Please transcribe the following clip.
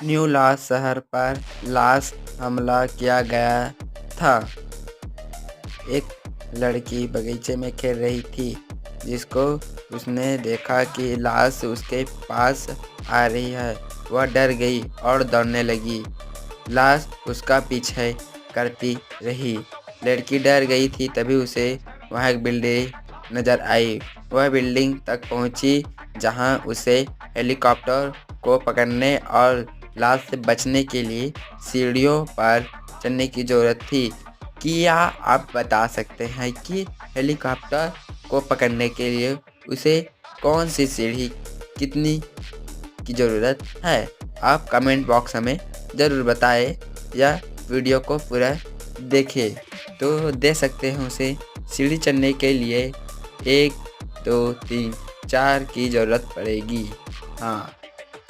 New लास शहर पर लाश हमला किया गया था। एक लड़की बगीचे में खेल रही थी, जिसको उसने देखा कि लाश उसके पास आ रही है। वह डर गई और दौड़ने लगी। लाश उसका पीछे करती रही। लड़की डर गई थी, तभी उसे वहाँ एक बिल्डिंग नज़र आई। वह बिल्डिंग तक पहुँची, जहाँ उसे हेलीकॉप्टर को पकड़ने और लाश से बचने के लिए सीढ़ियों पर चढ़ने की ज़रूरत थी। क्या आप बता सकते हैं कि हेलीकॉप्टर को पकड़ने के लिए उसे कौन सी सीढ़ी कितनी की ज़रूरत है? आप कमेंट बॉक्स में ज़रूर बताएं या वीडियो को पूरा देखें तो दे सकते हैं उसे सीढ़ी चढ़ने के लिए 1 2 3 4 की ज़रूरत पड़ेगी। हाँ।